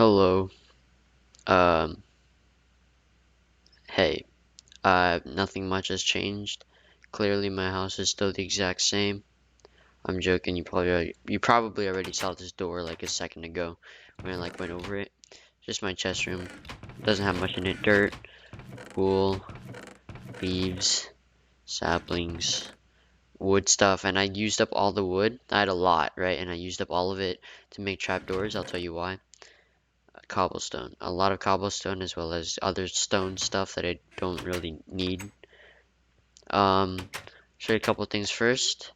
Hello. Um, hey. Nothing much has changed. Clearly, my house is still the exact same. I'm joking. You probably already saw this door like a second ago when I went over it. Just my chest room. Doesn't have much in it. Dirt, wool, leaves, saplings, wood stuff, and I used up all the wood. I had a lot, right? And I used up all of it to make trapdoors. I'll tell you why. Cobblestone. A lot of cobblestone as well as other stone stuff that I don't really need. Show you a couple things first.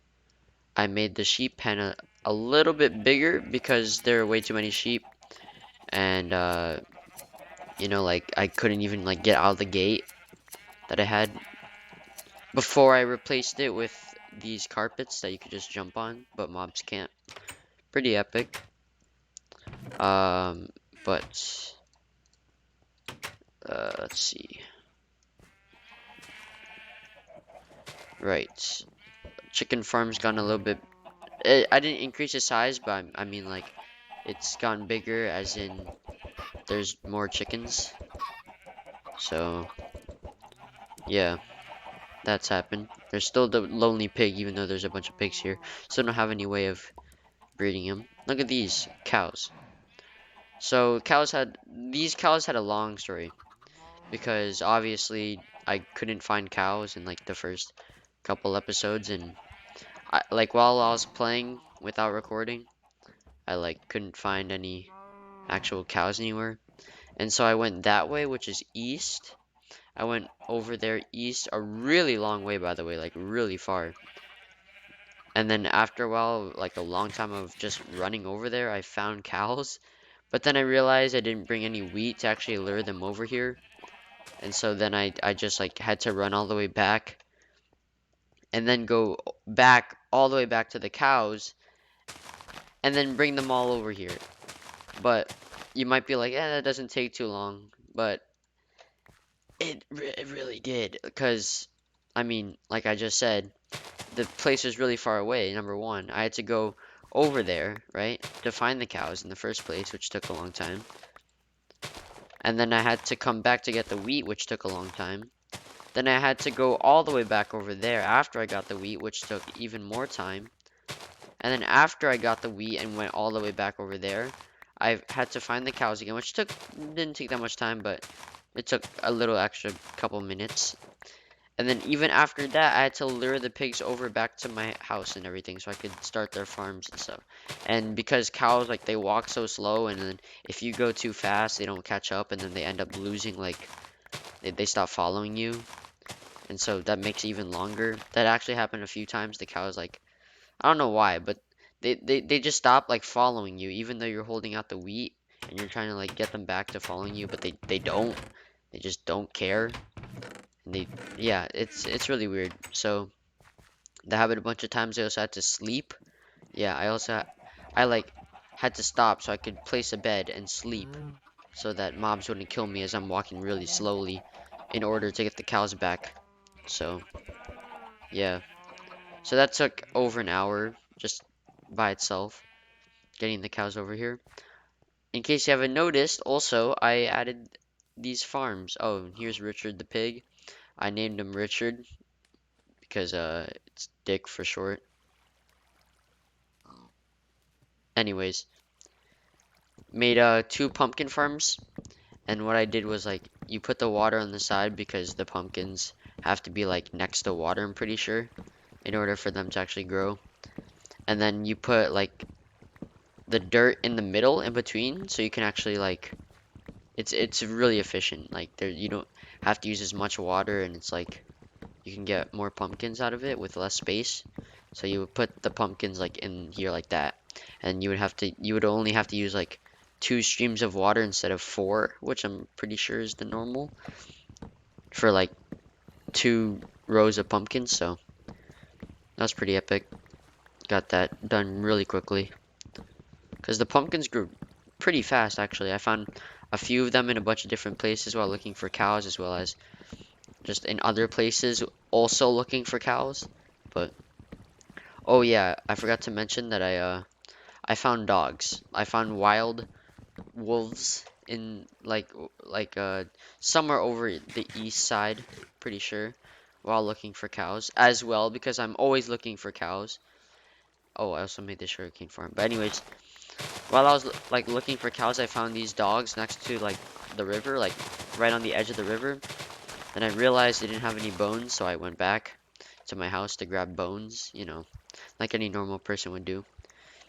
I made the sheep pen a little bit bigger because there are way too many sheep, and I couldn't even get out of the gate that I had before I replaced it with these carpets that you could just jump on, but mobs can't. Pretty epic. Um, but let's see. Right, chicken farm's gone a little bit. I didn't increase the size, but I mean it's gotten bigger, as in there's more chickens. So yeah, that's happened. There's still the lonely pig, even though there's a bunch of pigs here. Still don't have any way of breeding him. Look at these cows. So these cows had a long story because obviously I couldn't find cows in the first couple episodes, and while I was playing without recording, I couldn't find any actual cows anywhere. And so I went that way, which is east. I went over there east, a really long way, by the way, really far. And then after a while, a long time of just running over there, I found cows. But then I realized I didn't bring any wheat to actually lure them over here. And so then I just had to run all the way back and then go back all the way back to the cows and then bring them all over here. But you might be like, yeah, that doesn't take too long. But it really did. Because, I mean, like I just said, the place was really far away, number one. I had to go over there, right, to find the cows in the first place, which took a long time. And then I had to come back to get the wheat, which took a long time. Then I had to go all the way back over there after I got the wheat, which took even more time. And then after I got the wheat and went all the way back over there, I had to find the cows again, which didn't take that much time, but it took a little extra couple minutes. And then even after that, I had to lure the pigs over back to my house and everything so I could start their farms and stuff. And because cows, they walk so slow, and then if you go too fast, they don't catch up, and then they end up losing, they stop following you. And so that makes it even longer. That actually happened a few times. The cows, I don't know why, but they just stop, following you, even though you're holding out the wheat, and you're trying to, get them back to following you, but they don't. They just don't care. Yeah, it's really weird. So that happened a bunch of times. I also had to sleep. Yeah, I had to stop so I could place a bed and sleep so that mobs wouldn't kill me as I'm walking really slowly in order to get the cows back. So yeah, so that took over an hour just by itself, getting the cows over here. In case you haven't noticed, also I added these farms. Oh, here's Richard the pig. I named him Richard because it's Dick for short. Anyways, made 2 pumpkin farms, and what I did was you put the water on the side because the pumpkins have to be next to water, I'm pretty sure, in order for them to actually grow. And then you put the dirt in the middle in between, so you can actually it's really efficient. There you don't have to use as much water, and it's you can get more pumpkins out of it with less space. So you would put the pumpkins in here like that, and you would only have to use 2 streams of water instead of 4, which I'm pretty sure is the normal for 2 rows of pumpkins. So that's pretty epic. Got that done really quickly because the pumpkins grew pretty fast actually. I found a few of them in a bunch of different places while looking for cows, as well as just in other places also looking for cows. But oh yeah, I forgot to mention that I found dogs. I found wild wolves in somewhere over the east side, pretty sure, while looking for cows as well because I'm always looking for cows. Oh, I also made the sugarcane farm. But anyways, while I was like looking for cows, I found these dogs next to like the river, like right on the edge of the river. Then I realized they didn't have any bones, so I went back to my house to grab bones, like any normal person would do.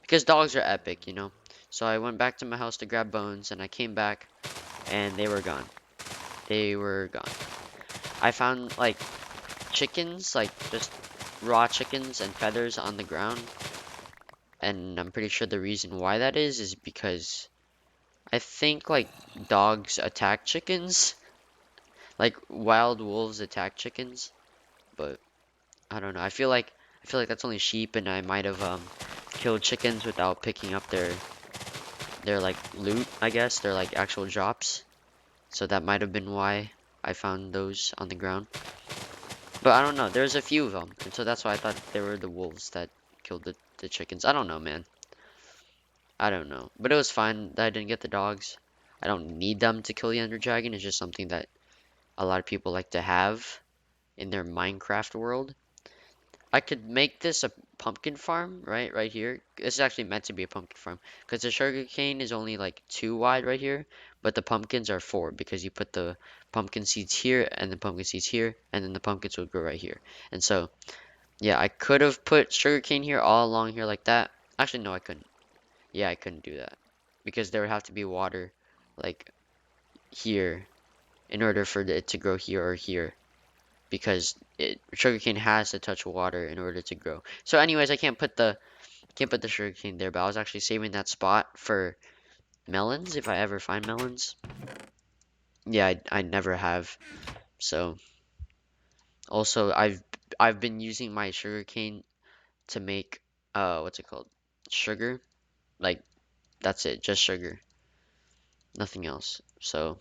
Because dogs are epic, So I went back to my house to grab bones, and I came back, and they were gone. They were gone. I found like chickens, like just raw chickens and feathers on the ground, and I'm pretty sure the reason why that is because I think like dogs attack chickens, like wild wolves attack chickens, but I don't know. I feel like that's only sheep, and I might have killed chickens without picking up their like loot, I guess, their like actual drops. So that might have been why I found those on the ground. But I don't know. There's a few of them, and so that's why I thought they were the wolves that killed the chickens. I don't know, man. I don't know. But it was fine that I didn't get the dogs. I don't need them to kill the Ender Dragon. It's just something that a lot of people like to have in their Minecraft world. I could make this a pumpkin farm, right? Right here. This is actually meant to be a pumpkin farm because the sugar cane is only like 2 wide right here, but the pumpkins are 4 because you put the pumpkin seeds here and the pumpkin seeds here, and then the pumpkins will grow right here. And so, yeah, I could have put sugar cane here all along here like that. Actually, no, I couldn't. Yeah, I couldn't do that because there would have to be water like here in order for it to grow here or here because sugarcane has to touch water in order to grow. So anyways, I can't put the sugarcane there, but I was actually saving that spot for melons if I ever find melons. Yeah, I never have. So also I've been using my sugarcane to make what's it called? Sugar. Like that's it, just sugar. Nothing else. So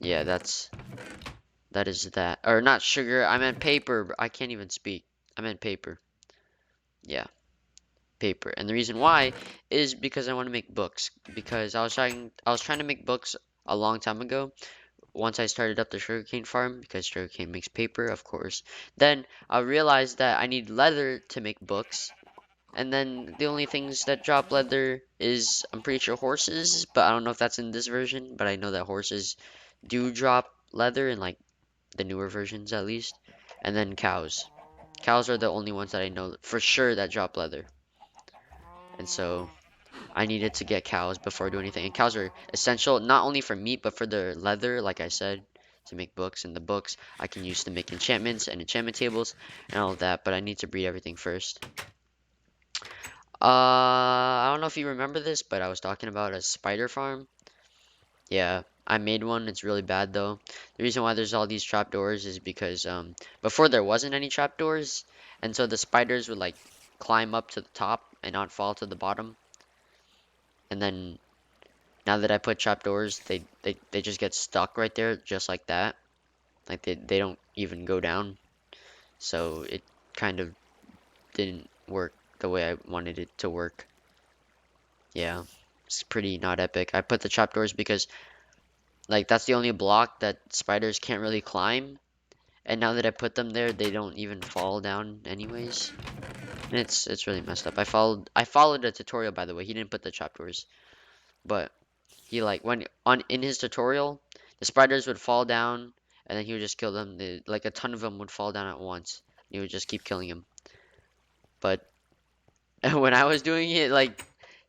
yeah, that is that. Or not sugar, I meant paper. I can't even speak. I meant paper. Yeah. Paper. And the reason why is because I want to make books. Because I was trying to make books a long time ago. Once I started up the sugarcane farm, because sugarcane makes paper, of course. Then I realized that I need leather to make books. And then the only things that drop leather is I'm pretty sure horses, but I don't know if that's in this version, but I know that horses do drop leather in like the newer versions at least. And then cows. Cows are the only ones that I know for sure that drop leather. And so I needed to get cows before I do anything. And cows are essential not only for meat, but for their leather, like I said, to make books. And the books I can use to make enchantments and enchantment tables and all of that. But I need to breed everything first. I don't know if you remember this, but I was talking about a spider farm. Yeah, I made one. It's really bad though. The reason why there's all these trapdoors is because before there wasn't any trapdoors, and so the spiders would like climb up to the top and not fall to the bottom. And then now that I put trapdoors, they just get stuck right there, just like that. Like they don't even go down. So it kind of didn't work the way I wanted it to work. Yeah, it's pretty not epic. I put the trapdoors because like that's the only block that spiders can't really climb. And now that I put them there, they don't even fall down anyways. And it's really messed up. I followed a tutorial by the way. He didn't put the trapdoors, but he like when on in his tutorial, the spiders would fall down and then he would just kill them. Like a ton of them would fall down at once. He would just keep killing them. But when I was doing it, like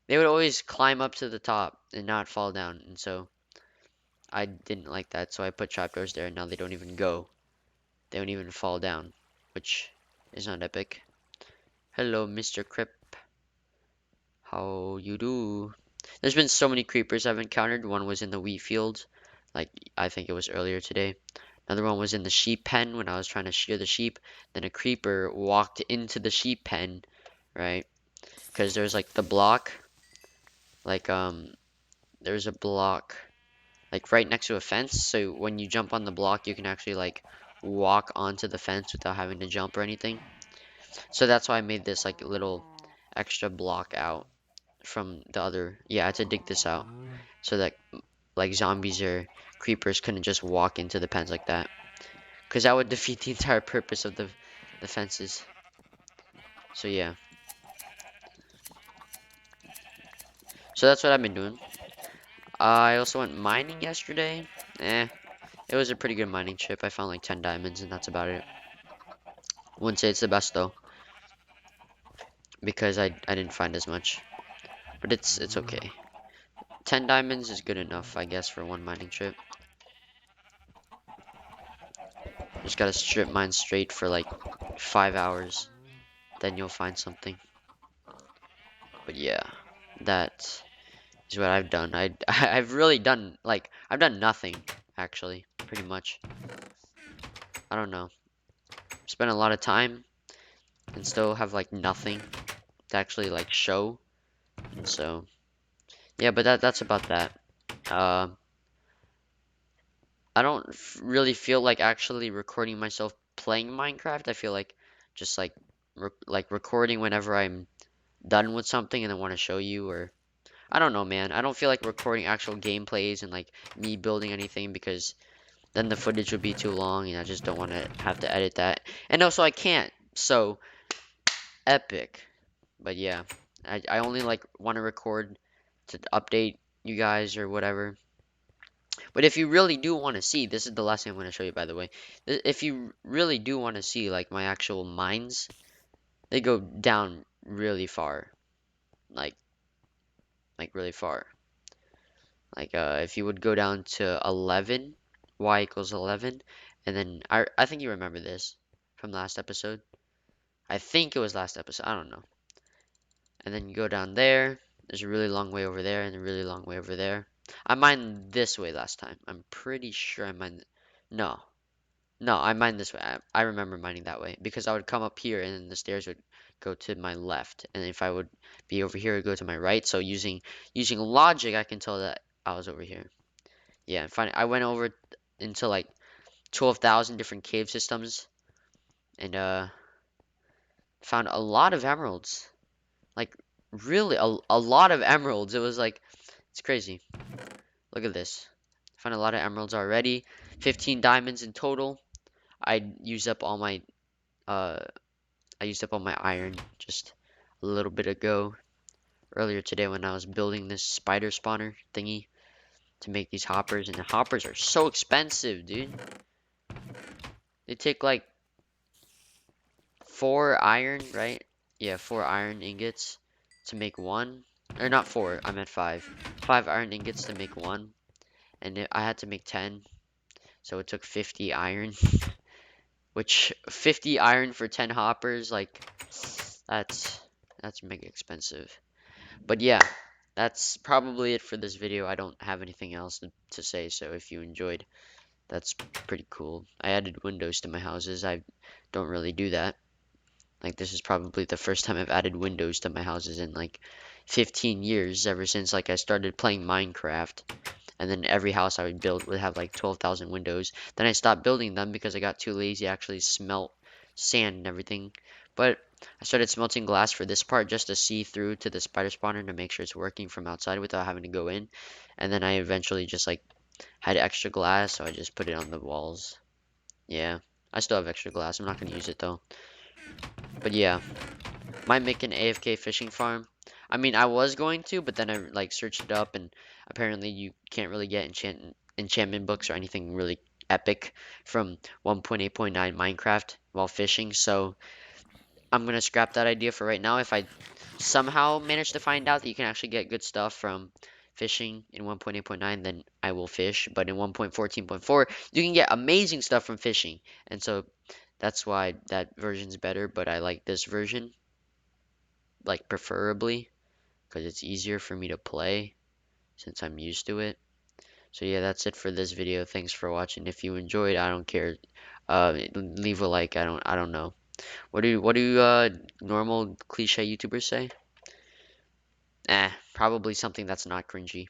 they would always climb up to the top and not fall down. And so I didn't like that. So I put trapdoors there and now they don't even go. They don't even fall down, which is not epic. Hello, Mr. Crip. How you do? There's been so many creepers I've encountered. One was in the wheat field, like I think it was earlier today. Another one was in the sheep pen when I was trying to shear the sheep. Then a creeper walked into the sheep pen, right? Because there's like the block, like there's a block like right next to a fence. So when you jump on the block, you can actually like walk onto the fence without having to jump or anything. So that's why I made this like little extra block out from the other. Yeah, I had to dig this out so that like zombies or creepers couldn't just walk into the pens like that, because that would defeat the entire purpose of the fences. So yeah, so that's what I've been doing. I also went mining yesterday. It was a pretty good mining trip. I found like 10 diamonds, and that's about it. Wouldn't say it's the best though, because I didn't find as much, but it's okay. 10 diamonds is good enough, I guess, for one mining trip. Just gotta strip mine straight for like 5 hours, then you'll find something. But yeah, that is what I've done. I've really done like I've done nothing actually, pretty much. I don't know. Spent a lot of time and still have like nothing to actually like show. And so yeah, but that's about that. Uh, I don't really feel like actually recording myself playing Minecraft. I feel like just like recording whenever I'm done with something and I want to show you, or I don't know, man. I don't feel like recording actual gameplays and like me building anything, because then the footage would be too long and I just don't want to have to edit that. And also I can't. So epic. But yeah, I only like want to record to update you guys or whatever. But if you really do want to see, this is the last thing I'm going to show you, by the way. If you really do want to see like my actual mines, they go down really far. Like really far. Like if you would go down to 11, y equals 11, and then I think you remember this from last episode. I think it was last episode. I don't know. And then you go down there. There's a really long way over there and a really long way over there. I mined this way last time. I'm pretty sure I mined. No. No, I mined this way. I remember mining that way because I would come up here and then the stairs would go to my left. And if I would be over here, it would go to my right. So using logic, I can tell that I was over here. Yeah, fine. I went over into like 12,000 different cave systems and found a lot of emeralds. Like really a lot of emeralds. It was like it's crazy. Look at this. Found a lot of emeralds already. 15 diamonds in total. I used up all my uh I used up all my iron just a little bit ago earlier today when I was building this spider spawner thingy to make these hoppers, and the hoppers are so expensive, dude. They take like 4 iron, right? Yeah, 4 iron ingots to make one. Or not 4, I meant 5. 5 iron ingots to make one. And I had to make 10. So it took 50 iron. Which 50 iron for 10 hoppers, like that's that's mega expensive. But yeah, that's probably it for this video. I don't have anything else to say, so if you enjoyed, that's pretty cool. I added windows to my houses. I don't really do that. Like this is probably the first time I've added windows to my houses in like 15 years, ever since like I started playing Minecraft. And then every house I would build would have like 12,000 windows. Then I stopped building them because I got too lazy to actually smelt sand and everything. But I started smelting glass for this part just to see through to the spider spawner to make sure it's working from outside without having to go in. And then I eventually just like had extra glass, so I just put it on the walls. Yeah, I still have extra glass. I'm not going to use it though. But yeah, might make an AFK fishing farm. I mean, I was going to, but then I like searched it up, and apparently you can't really get enchantment books or anything really epic from 1.8.9 Minecraft while fishing. So I'm gonna scrap that idea for right now. If I somehow manage to find out that you can actually get good stuff from fishing in 1.8.9, then I will fish. But in 1.14.4, you can get amazing stuff from fishing, and so that's why that version's better. But I like this version, like preferably, because it's easier for me to play since I'm used to it. So yeah, that's it for this video. Thanks for watching. If you enjoyed, I don't care. Leave a like. I don't know. What do normal cliche YouTubers say? Probably something that's not cringy.